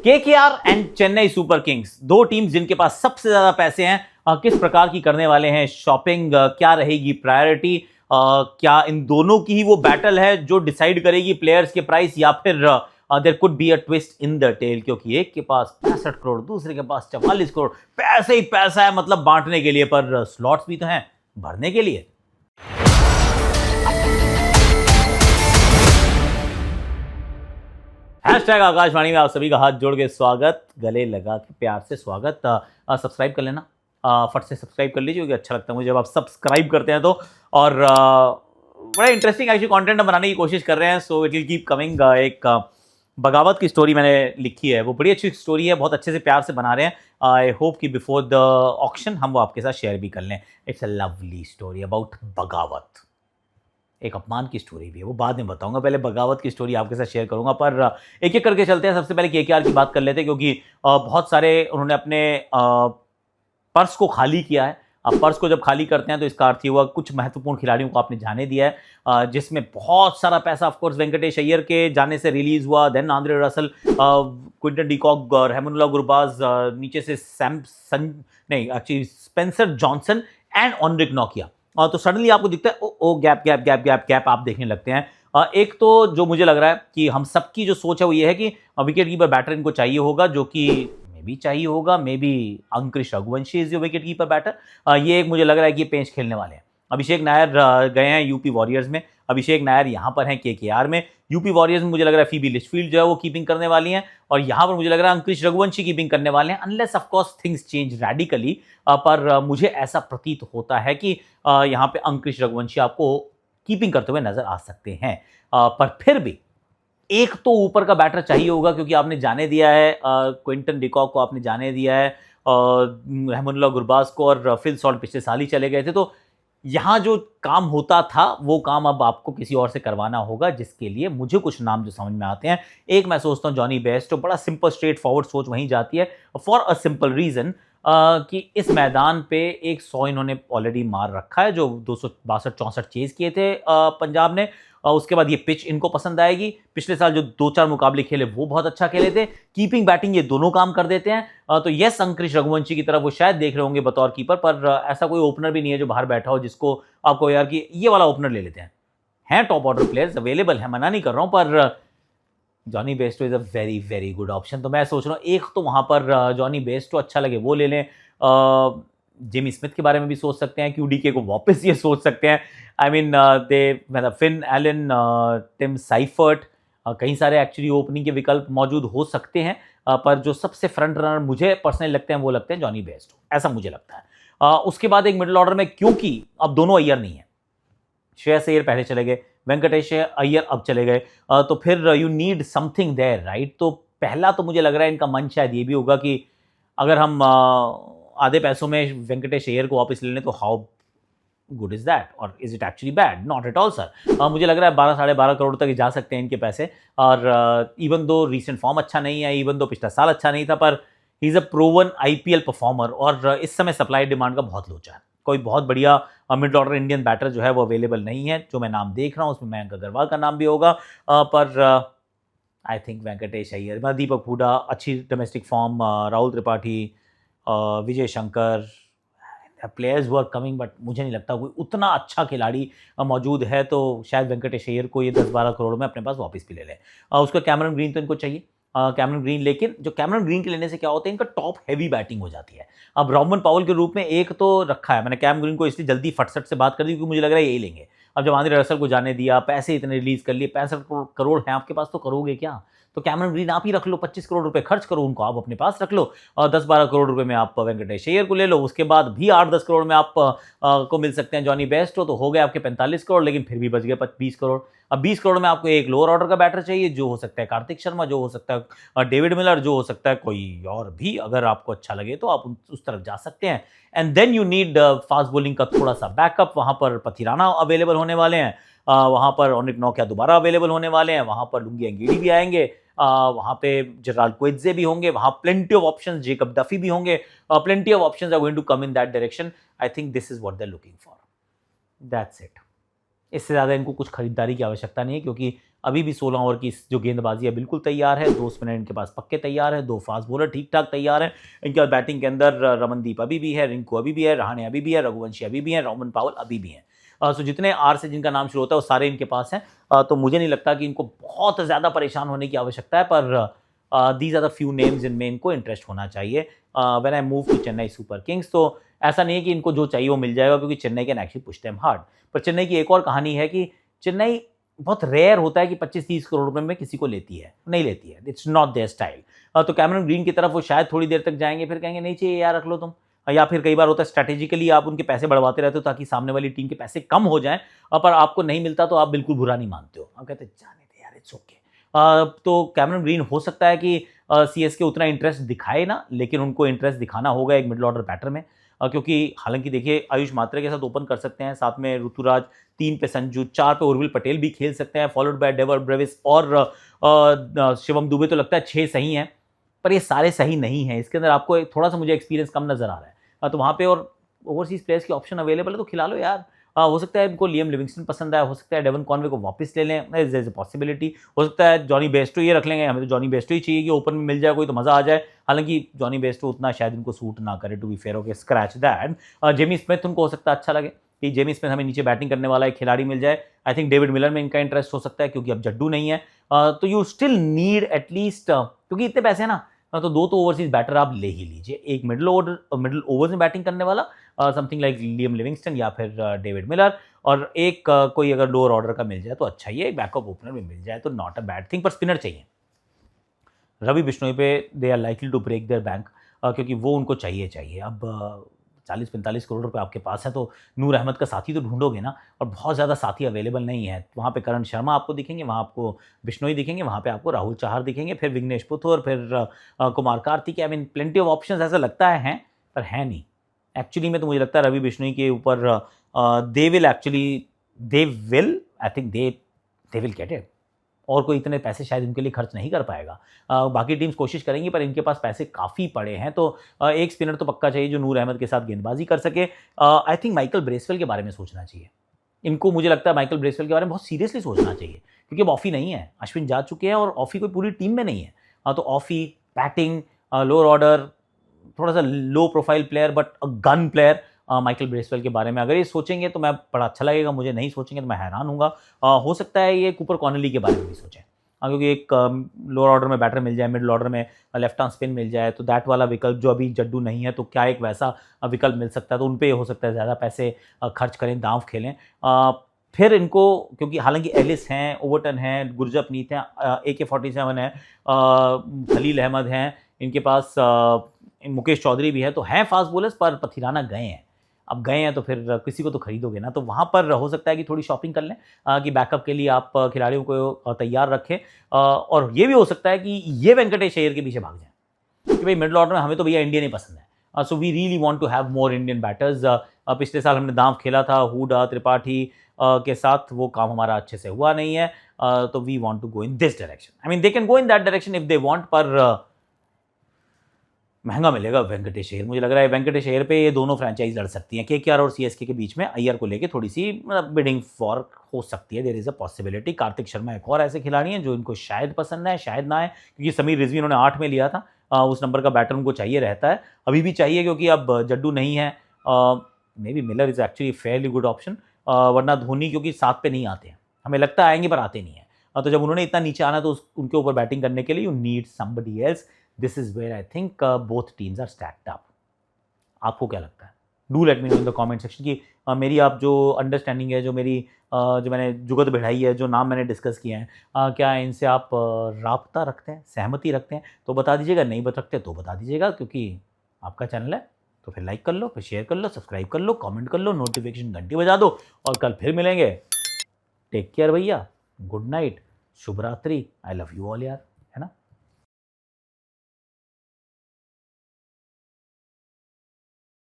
KKR and Chennai Super Kings, दो teams जिनके पास सबसे ज्यादा पैसे हैं, किस प्रकार की करने वाले हैं शॉपिंग, क्या रहेगी प्रायोरिटी, क्या इन दोनों की ही वो बैटल है जो डिसाइड करेगी प्लेयर्स के प्राइस, या फिर there could be a twist in the tail, क्योंकि एक के पास 65 करोड़, दूसरे के पास 44 करोड़, पैसे ही पैसा है, मतलब बांटने के लिए, पर स्लॉट्स भी तो हैं भरने के लिए। हैशटैग आकाशवाणी में आप सभी का हाथ जोड़ के स्वागत, गले लगा के प्यार से स्वागत। सब्सक्राइब कर लेना, फट से सब्सक्राइब कर लीजिए, क्योंकि अच्छा लगता है मुझे जब आप सब्सक्राइब करते हैं तो। और बड़ा इंटरेस्टिंग एक्चुअली कंटेंट हम बनाने की कोशिश कर रहे हैं, so it will keep coming. एक बगावत की स्टोरी मैंने लिखी है, वो बड़ी अच्छी स्टोरी है, बहुत अच्छे से प्यार से बना रहे हैं। आई होप कि बिफोर द ऑक्शन हम वो आपके साथ शेयर भी कर लें। It's a lovely story about बगावत। एक अपमान की स्टोरी भी है, वो बाद में बताऊंगा, पहले बगावत की स्टोरी आपके साथ शेयर करूंगा। पर एक एक करके चलते हैं। सबसे पहले केकेआर की बात कर लेते हैं, क्योंकि बहुत सारे उन्होंने अपने पर्स को खाली किया है। अब पर्स को जब खाली करते हैं तो इसका अर्थ ये हुआ कुछ महत्वपूर्ण खिलाड़ियों को आपने जाने दिया है, जिसमें बहुत सारा पैसा ऑफकोर्स वेंकटेश अय्यर के जाने से रिलीज हुआ, then Andre Russell, Quinton de Kock, Rahmanullah Gurbaz, नीचे से actually Spencer Johnson and Anrich नोकिया। तो सडनली आपको दिखता है ओ gap gap gap gap gap, आप देखने लगते हैं। एक तो जो मुझे लग रहा है कि हम सबकी जो सोच है वो ये है कि विकेट कीपर बैटर इनको चाहिए होगा, जो कि मे बी चाहिए होगा, maybe Angkrish Raghuvanshi is your wicket keeper batter. ये एक मुझे लग रहा है कि ये पेंच खेलने वाले हैं। अभिषेक नायर गए हैं यूपी वॉरियर्स में, अभिषेक नायर यहाँ पर हैं केकेआर में। यूपी वॉरियर्स में मुझे लग रहा है फीबी लिचफील्ड जो है वो कीपिंग करने वाली हैं, और यहाँ पर मुझे लग रहा है अंकुरिश रघुवंशी कीपिंग करने वाले हैं, unless of course things change radically. पर मुझे ऐसा प्रतीत होता है कि यहाँ पे अंकुरिश रघुवंशी आपको कीपिंग करते हुए नजर आ सकते हैं। पर फिर भी एक तो ऊपर का बैटर चाहिए होगा, क्योंकि आपने जाने दिया है क्विंटन डिकॉक को, आपने जाने दिया है रहमानुल्लाह गुरबाज को, और फिल सॉल्ट पिछले साल ही चले गए थे। तो यहाँ जो काम होता था वो काम अब आपको किसी और से करवाना होगा, जिसके लिए मुझे कुछ नाम जो समझ में आते हैं। एक मैं सोचता हूँ जॉनी बेस्टो, बड़ा सिंपल स्ट्रेट फॉरवर्ड सोच वहीं जाती है, फॉर अ सिंपल रीजन कि इस मैदान पे एक 100 इन्होंने ऑलरेडी मार रखा है, जो 262-64 चेज किए थे पंजाब ने। उसके बाद ये पिच इनको पसंद आएगी। पिछले साल जो 2-4 मुकाबले खेले वो बहुत अच्छा खेले थे। कीपिंग बैटिंग ये दोनों काम कर देते हैं। तो यस, अंकुरिश रघुवंशी की तरफ वो शायद देख रहे होंगे बतौर कीपर, पर ऐसा कोई ओपनर भी नहीं है जो बाहर बैठा हो जिसको आपको यार कि ये वाला ओपनर ले लेते हैं टॉप ऑर्डर प्लेयर्स अवेलेबल है, मना नहीं कर रहा हूं, पर Jonny Bairstow is a very very good option. तो मैं सोच रहा हूँ एक तो वहां पर जॉनी बेस्टो अच्छा लगे वो ले लें। जिमी स्मिथ के बारे में भी सोच सकते हैं, क्यूडीके को वापस ये सोच सकते हैं। आई मीन मतलब फिन एलन, टिम साइफर्ट, कई सारे एक्चुअली ओपनिंग के विकल्प मौजूद हो सकते हैं। पर जो सबसे फ्रंट रनर मुझे पर्सनली लगते हैं वो लगते हैं जॉनी बेस्टो, ऐसा मुझे लगता है। उसके बाद एक मिडिल ऑर्डर में, क्योंकि अब दोनों अय्यर नहीं है, श्रेयस अय्यर पहले चले गए, वेंकटेश अय्यर अब चले गए, तो फिर you need something there, right. तो पहला तो मुझे लग रहा है इनका मन शायद ये भी होगा कि अगर हम आधे पैसों में वेंकटेश अय्यर को वापस ले लें तो हाउ गुड इज दैट, और is it actually bad? Not at all sir. मुझे लग रहा है 12-12.5 करोड़ तक जा सकते हैं इनके पैसे। और इवन दो रिसेंट फॉर्म अच्छा नहीं है, इवन दो पिछला साल अच्छा नहीं था, पर he is a proven IPL performer, और इस समय सप्लाई डिमांड का बहुत लोचा है। कोई बहुत बढ़िया मिड ऑर्डर इंडियन बैटर जो है वो अवेलेबल नहीं है। जो मैं नाम देख रहा हूँ उसमें मयंक अग्रवाल का नाम भी होगा, पर आई थिंक वेंकटेश अय्यर, दीपक हुडा अच्छी domestic form, Rahul Tripathi, Vijay Shankar, players वो आर कमिंग, बट मुझे नहीं लगता कोई उतना अच्छा खिलाड़ी मौजूद है। तो शायद वेंकटेश अय्यर को ये 10-12 करोड़ में अपने पास वापस भी ले लें। उसका कैमरन ग्रीन तो इनको चाहिए, कैमरन ग्रीन, लेकिन जो कैमरन ग्रीन के लेने से क्या होता है, इनका टॉप हैवी बैटिंग हो जाती है। अब रॉबमन पाउल के रूप में एक तो रखा है मैंने कैम ग्रीन को, इसलिए जल्दी फटसट से बात कर दी क्योंकि मुझे लग रहा है यही लेंगे। अब जब आंद्रे रसल को जाने दिया, पैसे इतने रिलीज कर लिए, 65 करोड़ हैं आपके पास, तो करोगे क्या? तो कैमरन ग्रीन आप ही रख लो, 25 करोड़ रुपए खर्च करो, उनको आप अपने पास रख लो, और 10-12 करोड़ रुपए में आप वेंकटेश अय्यर को ले लो। उसके बाद भी 8-10 करोड़ में आप को मिल सकते हैं जॉनी बेस्टो, तो हो गए आपके 45 करोड़, लेकिन फिर भी बच गए 20 करोड़। अब 20 करोड़ में आपको एक लोअर ऑर्डर का बैटर चाहिए, जो हो सकता है कार्तिक शर्मा, जो हो सकता है डेविड मिलर, जो हो सकता है कोई और भी। अगर आपको अच्छा लगे तो आप उस तरफ जा सकते हैं। And then you need fast bowling का थोड़ा सा बैकअप। वहां पर पथिराना अवेलेबल होने वाले हैं, वहां पर ऑनिक नौकिया दोबारा अवेलेबल होने वाले हैं, वहां पर लुंगी अंगीडी भी आएंगे, वहां पे जराल्ड क्विट्जे भी होंगे, वहां plenty of options, Jacob Duffy भी होंगे, plenty of options are going to come in that direction. I think this is what they are looking for, that's it. इससे ज़्यादा इनको कुछ खरीदारी की आवश्यकता नहीं है, क्योंकि अभी भी 16 ओवर की जो गेंदबाजी है बिल्कुल तैयार है। 2 स्पिनर इनके पास पक्के तैयार है, 2 फास्ट बॉलर ठीक ठाक तैयार है। इनके पास बैटिंग के अंदर रमनदीप अभी भी है, रिंकू अभी भी है, रहाणे अभी भी है, रघुवंशी अभी भी है, रोमन पावल अभी भी है। सो जितने आर से जिनका नाम शुरू होता है वो सारे इनके पास हैं। तो मुझे नहीं लगता कि इनको बहुत ज़्यादा परेशान होने की आवश्यकता है, पर these are the few names जिनमें इनको इंटरेस्ट होना चाहिए। When I move to Chennai Super Kings, तो ऐसा नहीं है कि इनको जो चाहिए वो मिल जाएगा, क्योंकि Chennai can actually push them hard. पर चेन्नई की एक और कहानी है कि चेन्नई बहुत रेयर होता है कि 25-30 करोड़ रुपए में किसी को लेती है, नहीं लेती है, इट्स नॉट देयर स्टाइल। तो कैमरन ग्रीन की तरफ वो शायद थोड़ी देर तक जाएंगे, फिर कहेंगे नहीं चाहिए यार, रख लो तुम। या फिर कई बार होता है स्ट्रैटेजिकली आप उनके पैसे बढ़वाते रहते हो ताकि सामने वाली टीम के पैसे कम हो जाएं, पर आपको नहीं मिलता तो आप बिल्कुल बुरा नहीं मानते हो, आप कहते जाने दे यार, इट्स ओके। तो कैमरन ग्रीन हो सकता है कि सीएसके उतना इंटरेस्ट दिखाए ना, लेकिन उनको इंटरेस्ट दिखाना होगा एक मिडिल ऑर्डर बैटर में, क्योंकि हालांकि देखिए आयुष मात्रे के साथ ओपन कर सकते हैं, साथ में ऋतुराज, 3 पे संजू, 4 पे उर्विल पटेल भी खेल सकते हैं, फॉलोड बाय डेवर ब्रेविस और शिवम दुबे। तो लगता है 6 सही हैं, पर ये सारे सही नहीं हैं। इसके अंदर आपको थोड़ा सा मुझे एक्सपीरियंस कम नजर आ रहा है। तो वहाँ पे और ओवरसीज प्लेयर्स की ऑप्शन अवेलेबल है तो खिला लो यार। हो सकता है इनको लियम लिविंगस्टन पसंद आया, हो सकता है डेवन कॉनवे को वापस ले लें, देयर इज अ पॉसिबिलिटी। हो सकता है जॉनी बेस्टो ये रख लेंगे, हमें तो जॉनी बेस्टो ही चाहिए कि ओपन में मिल जाए कोई तो मजा आ जाए। हालांकि जॉनी बेस्टो उतना शायद इनको सूट ना करे, to be fair, okay scratch that. Jamie Smith उनको हो सकता है अच्छा लगे कि जेमी स्मिथ हमें नीचे बैटिंग करने वाला एक खिलाड़ी मिल जाए। आई थिंक डेविड मिलर में इनका इंटरेस्ट हो सकता है, क्योंकि अब जड्डू नहीं है। तो यू स्टिल नीड एटलीस्ट, क्योंकि इतने पैसे हैं ना, तो 2 तो ओवरसीज बैटर आप ले ही लीजिए, एक मिडिल ओवर्स में बैटिंग करने वाला समथिंग लाइक लियम लिविंगस्टन या फिर डेविड मिलर, और एक कोई अगर लोअर ऑर्डर का मिल जाए तो अच्छा ही है, एक बैकअप ओपनर भी मिल जाए तो नॉट अ बैड थिंग। पर स्पिनर चाहिए रवि बिश्नोई पे, they are likely to break their bank, क्योंकि वो उनको चाहिए। अब 40-45 करोड़ रुपए आपके पास है तो नूर अहमद का साथी तो ढूंढोगे ना, और बहुत ज़्यादा साथी अवेलेबल नहीं है। वहाँ पे करण शर्मा आपको दिखेंगे, वहाँ आपको बिश्नोई दिखेंगे, वहाँ पे आपको राहुल चाहर दिखेंगे, फिर विघ्नेश पुथुर, फिर Kumar Kartik. I mean plenty of options ऐसा लगता है हैं, पर है नहीं एक्चुअली में। तो मुझे लगता है रवि बिश्नोई के ऊपर they will I think they will get it, और कोई इतने पैसे शायद इनके लिए खर्च नहीं कर पाएगा। बाकी टीम्स कोशिश करेंगी, पर इनके पास पैसे काफ़ी पड़े हैं। तो एक स्पिनर तो पक्का चाहिए जो नूर अहमद के साथ गेंदबाजी कर सके। आई थिंक माइकल ब्रेसवेल के बारे में सोचना चाहिए इनको। मुझे लगता है माइकल ब्रेसवेल के बारे में बहुत सीरियसली सोचना चाहिए, क्योंकि अब ऑफी नहीं है, अश्विन जा चुके हैं और ऑफी कोई पूरी टीम में नहीं है। तो ऑफी, बैटिंग, लोअर ऑर्डर, थोड़ा सा low profile player but a gun player, Michael Bracewell के बारे में अगर ये सोचेंगे तो मैं बड़ा अच्छा लगेगा मुझे, नहीं सोचेंगे तो मैं हैरान हूँगा। हो सकता है ये कूपर कॉनली के बारे में भी सोचें, क्योंकि एक लोअर ऑर्डर में बैटर मिल जाए, मिडिल ऑर्डर में लेफ्ट आर्म स्पिन मिल जाए, तो दैट वाला विकल्प जो अभी जड्डू नहीं है, तो क्या एक वैसा विकल्प मिल सकता है, तो उन पर हो सकता है ज़्यादा पैसे खर्च करें, दांव खेलें। फिर इनको, क्योंकि हालांकि एलिस हैं, ओवरटन हैं, गुरजपनीत हैं, AK-47 है, खलील अहमद हैं, इनके पास मुकेश चौधरी भी है, तो हैं फास्ट बॉलर्स, पर पथिराना गए हैं। अब गए हैं तो फिर किसी को तो खरीदोगे ना, तो वहाँ पर हो सकता है कि थोड़ी शॉपिंग कर लें, कि बैकअप के लिए आप खिलाड़ियों को तैयार रखें। और ये भी हो सकता है कि ये वेंकटेश अय्यर के पीछे भाग जाएं कि भाई मिडिल ऑर्डर में हमें तो भैया इंडियन ही पसंद है, so we really want to have more Indian batters. पिछले साल हमने दांव खेला था हुडा, त्रिपाठी के साथ, वो काम हमारा अच्छे से हुआ नहीं है। तो we want to go in this direction. I mean they can go in that direction if they want, पर महंगा मिलेगा वेंकटेश अय्यर। मुझे लग रहा है वेंकटेश अय्यर पे ये दोनों फ्रेंचाइज लड़ सकती हैं, KKR और CSK के बीच में अय्यर को लेके थोड़ी सी बिडिंग फॉर हो सकती है, there is a possibility. Kartik Sharma एक और ऐसे खिलाड़ी हैं जो इनको शायद पसंद है, शायद ना है, क्योंकि समीर रिजवी उन्होंने 8 में लिया था, उस नंबर का बैटर उनको चाहिए रहता है, अभी भी चाहिए, क्योंकि अब जड्डू नहीं है। May be Miller is actually fairly good option, वरना धोनी क्योंकि 7 पे नहीं आते हैं, हमें लगता है आएंगे पर आते नहीं है। तो जब उन्होंने इतना नीचे आना तो उनके ऊपर बैटिंग करने के लिए you need somebody else. This is where I think both teams are stacked up. आपको क्या लगता है? Do let me know in the comment section कि मेरी आप जो अंडरस्टैंडिंग है, जो मेरी जो मैंने जुगत बढ़ाई है, जो नाम मैंने डिस्कस किए हैं, क्या इनसे आप राब्ता रखते हैं, सहमति रखते हैं तो बता दीजिएगा, नहीं रखते तो बता दीजिएगा, क्योंकि आपका चैनल है तो फिर लाइक कर लो, फिर शेयर कर लो, सब्सक्राइब कर लो, कमेंट कर लो, नोटिफिकेशन घंटी बजा दो, और कल फिर मिलेंगे। टेक केयर भैया, गुड नाइट, शुभ रात्रि, आई लव यू ऑल यार।